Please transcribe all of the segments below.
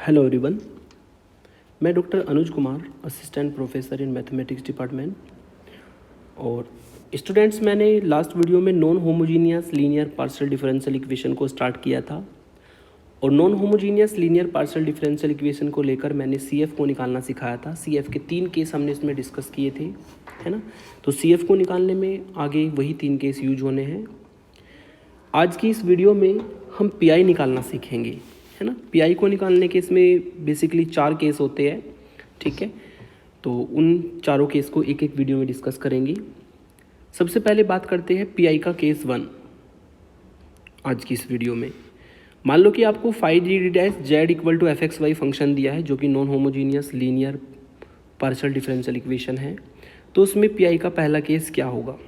Hello everyone, मैं doctor Anuj Kumar, assistant professor in mathematics department. और students, मैंने लास्ट वीडियो में non homogeneous linear partial differential equation को start किया था। और non homogeneous linear partial differential equation को लेकर मैंने CF को निकालना सिखाया था। CF के 3 केस हमने इसमें डिस्कस किए थे, है ना। तो CF को निकालने में आगे वही 3 केस यूज होने हैं। आज की इस वीडियो में हम PI निकालना सीखेंगे, है ना। PI को निकालने के इसमें बेसिकली 4 केस होते हैं, ठीक है। तो उन चारों केस को एक एक वीडियो में डिस्कस करेंगे। सबसे पहले बात करते हैं PI का केस 1 आज की इस वीडियो में। मान लो कि आपको 5d(z = fxy फंक्शन दिया है, जो कि non homogeneous linear partial differential equation है। तो उसमें PI का पहला केस क्या होगा?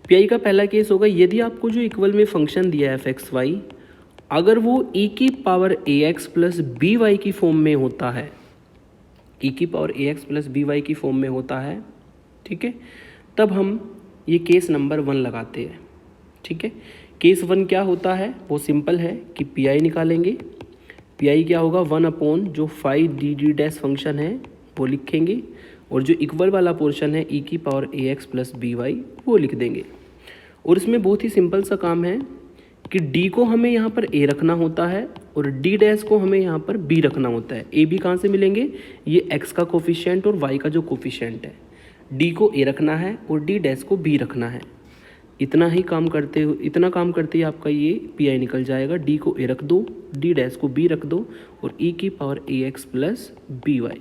PI का पहला केस होगा, यदि आपको जो इक्वल में फंक्शन दिया है fxy, अगर वो e⁴ax + by की फॉर्म में होता है, e⁴ax + by की फॉर्म में होता है, ठीक है, तब हम ये केस नंबर 1 लगाते हैं, ठीक है। केस 1 क्या होता है? वो सिंपल है कि PI निकालेंगे। PI क्या होगा? 1 जो 5d(d) फंक्शन है वो लिखेंगे, और जो इक्वल वाला पोर्शन है e⁴ax + by वो लिख देंगे। और इसमें बहुत ही सिंपल सा काम है कि D को हमें यहाँ पर A रखना होता है और D' को हमें यहाँ पर B रखना होता है। A B कहाँ से मिलेंगे? ये x का कोफिशिएंट और y का जो कोफिशिएंट है। D को A रखना है और D' को B रखना है। इतना काम करते ही आपका ये PI निकल जाएगा। D को A रख दो, D' को B रख दो और e⁴ax + by।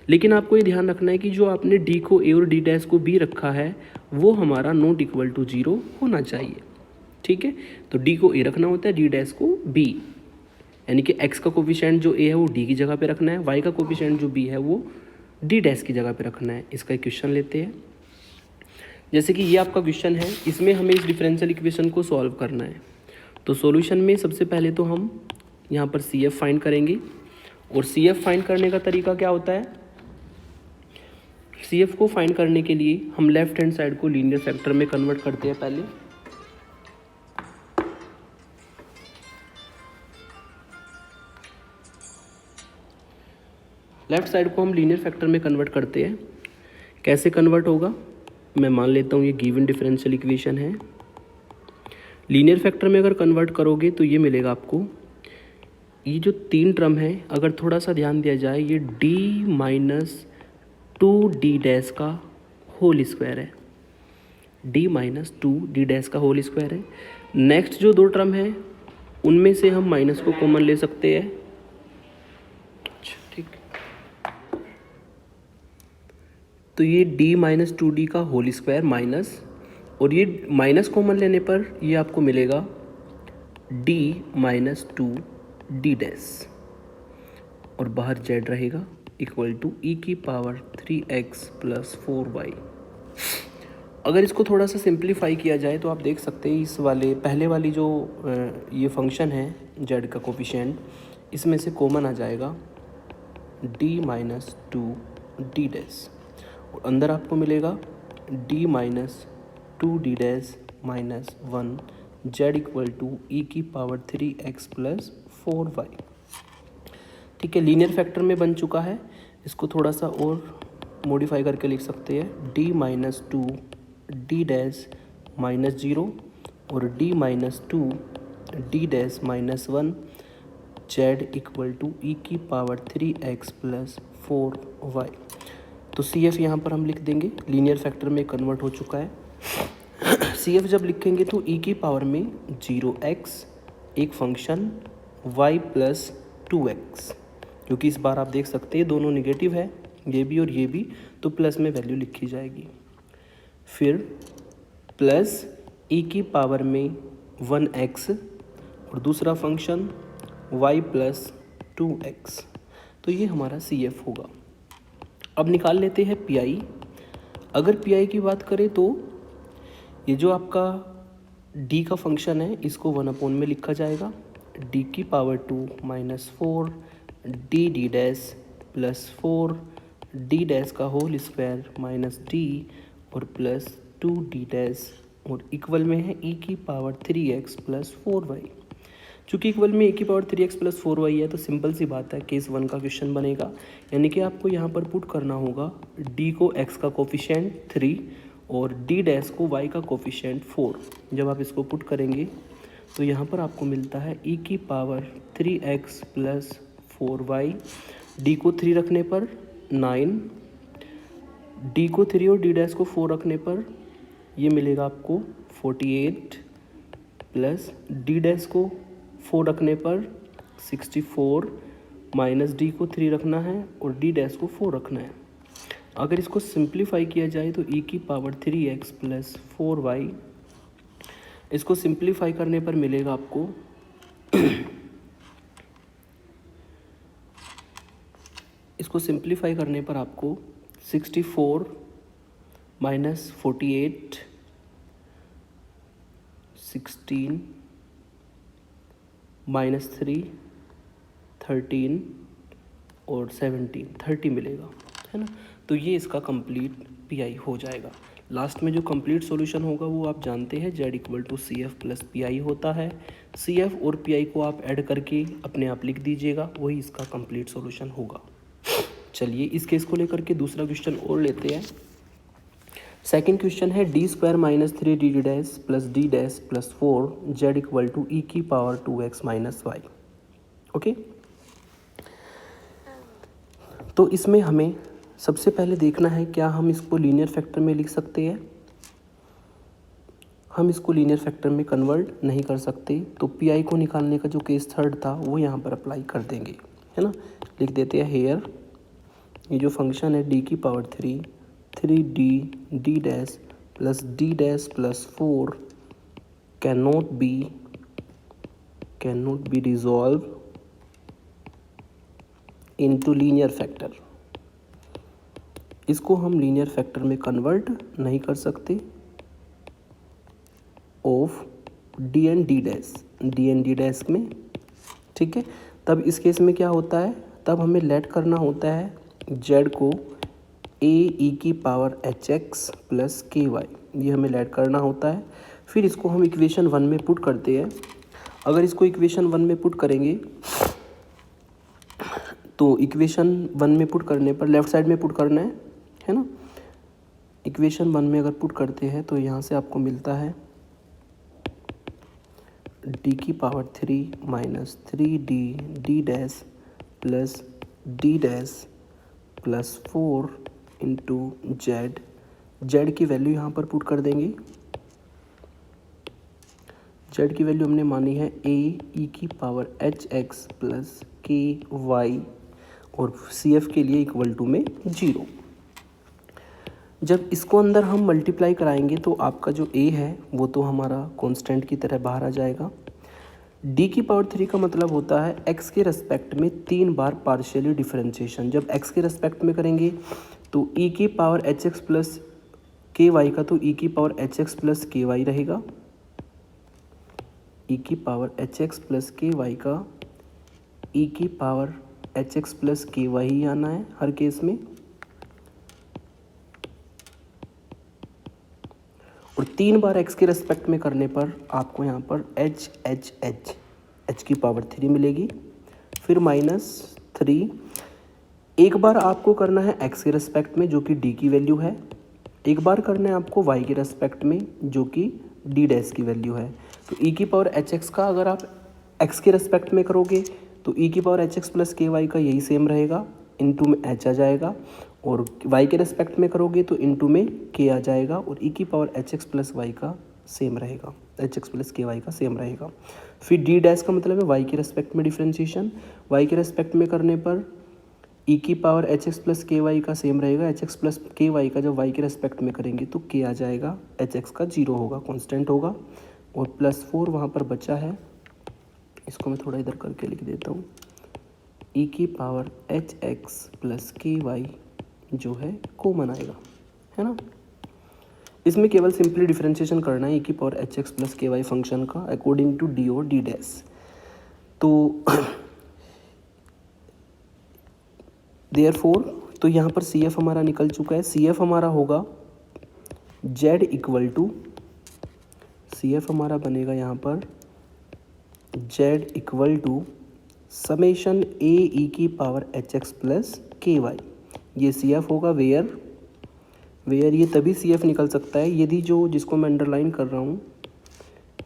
लेकिन आपको ये ध्यान रखना है कि जो आपने D को A और D' को B रखा है वो हमारा ≠ 0 होना चाहिए, ठीक है। तो D को A रखना होता है, D' को B, यानी कि x का कोफिशिएंट जो A है वो D की जगह पे रखना है, y का कोफिशिएंट जो B है वो D' की जगह पे रखना है। इसका एक क्वेश्चन लेते हैं। जैसे कि ये आपका क्वेश्चन है, इसमें हमें इस डिफरेंशियल इक्वेशन को सॉल्व करना है। तो सॉल्यूशन में सबसे पहले तो हम यहाँ पर CF फाइंड करेंगे। और CF फाइंड करने का तरीका क्या होता है? CF को फाइंड करने के लिए हम लेफ्ट हैंड साइड को लीनियर फैक्टर में कन्वर्ट करते हैं। पहले लेफ्ट साइड को हम लीनियर फैक्टर में कन्वर्ट करते हैं। कैसे कन्वर्ट होगा? मैं मान लेता हूँ ये गिवन डिफरेंशियल इक्वेशन है। लीनियर फैक्टर में अगर कन्वर्ट करोगे तो ये मिलेगा आपको। ये जो 3 टर्म है, अगर थोड़ा सा ध्यान दिया जाए, ये D - 2D' का होल स्क्वायर है। D - 2D' का होल स्क्वायर है। नेक्स्ट जो 2 टर्म है उनमें से हम माइनस को कॉमन ले सकते हैं, ठीक। तो ये D - 2D का होल स्क्वायर माइनस, और ये माइनस कॉमन लेने पर ये आपको मिलेगा D - 2D' और बाहर z रहेगा = e⁴x + 4y। अगर इसको थोड़ा सा सिंप्लीफाई किया जाए तो आप देख सकते हैं इस वाले पहले वाली जो ये फंक्शन है z का कोफिशिएंट, इसमें से कॉमन आ जाएगा D - 2D', और अंदर आपको मिलेगा D - 2D' - 1 z = e⁴x + 4y, ठीक है। लीनियर फैक्टर में बन चुका है। इसको थोड़ा सा और मॉडिफाई करके लिख सकते हैं। D - 2D' - 0 और D - 2D' - 1 z = e⁴x + 4y। तो CF यहाँ पर हम लिख देंगे। लीनियर फैक्टर में कन्वर्ट हो चुका है। CF जब लिखेंगे तो e की पावर में 0x, एक फंक्शन y + 2x, क्योंकि इस बार आप देख सकते हैं दोनों निगेटिव है, ये भी और ये भी, तो प्लस में वैल्यू लिखी जाएगी। फिर प्लस e की पावर में 1x और दूसरा फंक्शन y + 2x। तो ये हमारा CF होगा। अब निकाल लेते हैं PI। अगर PI की बात करें तो ये जो आपका D का फंक्शन है इसको 1 में लिखा जाएगा। D की पावर 2 - 4 D + 4 D' का होल स्क्वायर -D और प्लस 2D' और इक्वल में है e⁴x + 4y। चूँकि इक्वल में e⁻³ + 4y है तो सिंपल सी बात है, केस 1 का क्वेश्चन बनेगा। यानी कि आपको यहाँ पर पुट करना होगा d को x का कोफिशिएंट 3 और d डैश को y का कोफिशिएंट 4। जब आप इसको पुट करेंगे तो यहाँ पर आपको मिलता है e⁻³ + 4y, d को 3 रखने पर 9, d को 3 और d डैश को 4 रखने पर ये मिलेगा आपको 48 प्लस d डैश को 4 रखने पर 64 माइनस d को 3 रखना है और d डैश को 4 रखना है। अगर इसको सिंप्लीफाई किया जाए तो e⁻³ + 4y, इसको सिंप्लीफाई करने पर मिलेगा आपको इसको सिंप्लीफाई करने पर आपको 64 माइनस 48 16 माइनस 3 13 और 17 30 मिलेगा, है ना। तो ये इसका कंप्लीट पीआई हो जाएगा। लास्ट में जो कंप्लीट सॉल्यूशन होगा वो आप जानते हैं z = CF + PI होता है। CF और PI को आप ऐड करके अपने आप लिख दीजिएगा, वही इसका कंप्लीट सॉल्यूशन होगा। चलिए इस केस को लेकर के दूसरा क्वेश्चन और लेते हैं। सेकंड क्वेश्चन है d² - 3d dash + d dash + 4 z = e⁻²x - y। Okay, तो इसमें हमें सबसे पहले देखना है क्या हम इसको लीनियर फैक्टर में लिख सकते हैं। हम इसको लीनियर फैक्टर में कन्वर्ट नहीं कर सकते, तो पीआई को निकालने का जो केस थर्ड था वो यहाँ पर अप्लाई कर देंगे, है ना। लिख देते हैं हेयर, ये जो फंक्शन है d⁻³ 3d d dash plus d dash plus 4 can not be resolve into linear factor. इसको हम लीनियर फैक्टर में कन्वर्ट नहीं कर सकते of d and d dash में, ठीक है। तब इस केस में क्या होता है, तब हमें लेट करना होता है z को ae⁻hx + ky, ये हमें लेट करना होता है। फिर इसको हम इक्वेशन 1 में पुट करते हैं। अगर इसको इक्वेशन 1 में पुट करेंगे तो इक्वेशन 1 में पुट करने पर लेफ़्ट साइड में पुट करना है ना। इक्वेशन 1 में अगर पुट करते हैं तो यहाँ से आपको मिलता है d⁻³ - 3d d dash plus d dash plus 4 into z की वैल्यू यहाँ पर पुट कर देंगे। z की वैल्यू हमने मानी है ae⁻hx + ky और CF के लिए = में 0। जब इसको अंदर हम मल्टीप्लाई कराएंगे तो आपका जो a है वो तो हमारा कांस्टेंट की तरह बाहर आ जाएगा। d⁻³ का मतलब होता है x के रेस्पेक्ट में 3 बार पार्शियली डिफरेंशिएशन। जब x के रेस्पेक्ट में करेंगे तो e⁻hx + ky का तो e⁻hx + ky रहेगा, e⁻hx + ky का e⁻hx + ky ही आना है हर केस में। और 3 बार x के रेस्पेक्ट में करने पर आपको यहाँ पर h⁻³ मिलेगी, फिर -3। एक बार आपको करना है x के रेस्पेक्ट में जो कि d की वैल्यू है, एक बार करना है आपको y के रेस्पेक्ट में जो कि d डैश की वैल्यू है। तो e⁻hx का अगर आप x के रेस्पेक्ट में करोगे तो e⁻hx + ky का यही सेम रहेगा, इनटू में h आ जाएगा, और y के रेस्पेक्ट में करोगे तो इनटू में k आ जाएगा, और e⁻hx + y का सेम रहेगा, hx + ky का सेम रहेगा। फिर d डैश का मतलब है y के रेस्पेक्ट में डिफरेंशिएशन, y के रेस्पेक्ट में करने पर e⁻hx + ky का सेम रहेगा, hx + ky का जब y के रेस्पेक्ट में करेंगे तो k आ जाएगा, hx का 0 होगा, कांस्टेंट होगा, और +4 वहाँ पर बचा है, इसको मैं थोड़ा इधर करके लिख देता हूँ। e⁻hx + ky जो है कॉमन आएगा, है ना। इसमें केवल सिंपली डिफरेंशिएशन करना है e⁻hx + ky फंक्शन का अकॉर्डिंग टू d और d डैश। तो देयरफॉर तो यहाँ पर CF हमारा निकल चुका है। CF हमारा होगा z = CF हमारा बनेगा यहाँ पर जेड इक्वल टू समेशन ए ई की पावर एच एक्स प्लस के वाई। ये सी एफ होगा वेयर ये तभी सी एफ निकल सकता है यदि जो जिसको मैं अंडरलाइन कर रहा हूँ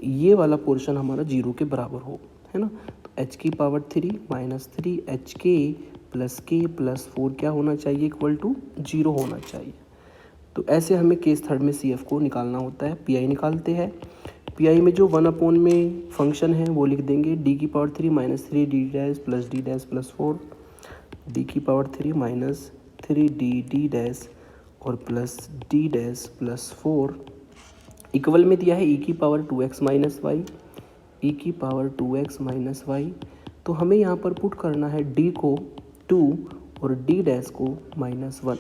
ये वाला पोर्शन हमारा जीरो के बराबर हो, है ना। तो एच की पावर 3 माइनस 3 एच के प्लस 4 क्या होना चाहिए, इक्वल टू 0 होना चाहिए। तो ऐसे हमें केस थर्ड में सी एफ को निकालना होता है। पी आई निकालते हैं। पी आई में जो 1 में फंक्शन है वो लिख देंगे डी की power 3 minus 3 D dash plus 4, D की पावर 3 माइनस 3 डी डैश और plus D dash plus 4 equal में दिया है ई की पावर 2x माइनस वाई, ई की पावर 2x माइनस वाई। तो हमें यहाँ पर पुट करना है डी को 2 और डी डैश को -1,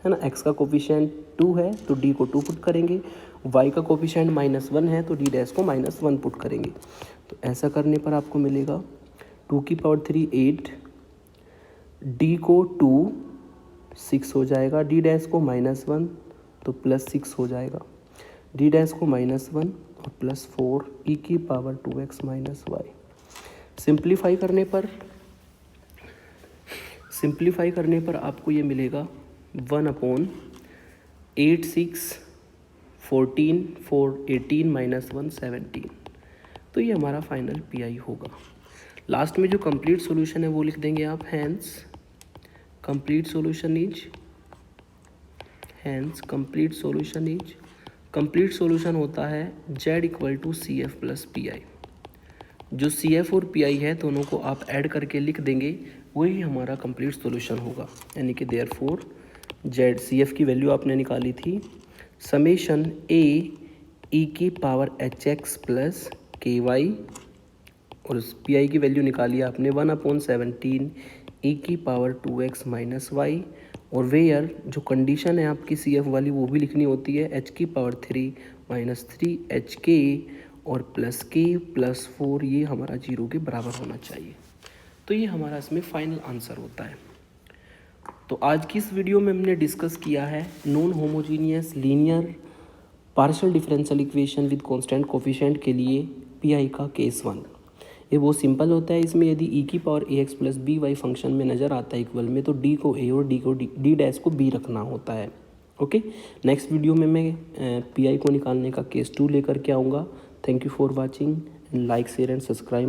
है ना। x का कोफिशिएंट 2 है तो d को 2 पुट करेंगे, y का कोफिशिएंट -1 है तो d डैश को -1 पुट करेंगे। तो ऐसा करने पर आपको मिलेगा 2 की पावर 3 8, d को 2 6 हो जाएगा, d डैश को -1 तो +6 हो जाएगा, d डैश को -1 और +4 e की power 2x minus Y. Simplify करने पर आपको ये मिलेगा 1/8 6 14 4 18 -1 17। तो ये हमारा फाइनल पी आई होगा। लास्ट में जो कंप्लीट सॉल्यूशन है वो लिख देंगे आप, हैंस कंप्लीट सॉल्यूशन होता है z equal to C F plus P I. जो सी एफ और पी आई है दोनों को आप ऐड करके लिख देंगे, वही हमारा कंप्लीट सॉल्यूशन होगा। यानी कि देयरफॉर जेड सी एफ की वैल्यू आपने निकाली थी समेशन ए ई की पावर एच एक्स प्लस के वाई, और पी आई की वैल्यू निकाली आपने 1/17 ई की पावर 2x माइनस वाई। और वेयर जो कंडीशन है आपकी सी एफ वाली वो भी लिखनी होती है h की पावर 3 माइनस 3 एच के और प्लस के प्लस 4, ये हमारा 0 के बराबर होना चाहिए। तो ये हमारा इसमें फाइनल आंसर होता है। तो आज की इस वीडियो में हमने डिस्कस किया है non homogeneous linear partial differential equation with constant coefficient के लिए पीआई का केस 1। ये बहुत सिंपल होता है। इसमें यदि ई की power a x plus b y function में नज़र आता है इक्वल में, तो डी को ए और डी डैश को बी रखना होता है। ओके, नेक्स्ट वीडियो में मैं पीआई को निकालने का केस 2 लेकर के आऊँगा। Thank you for watching and like share and subscribe.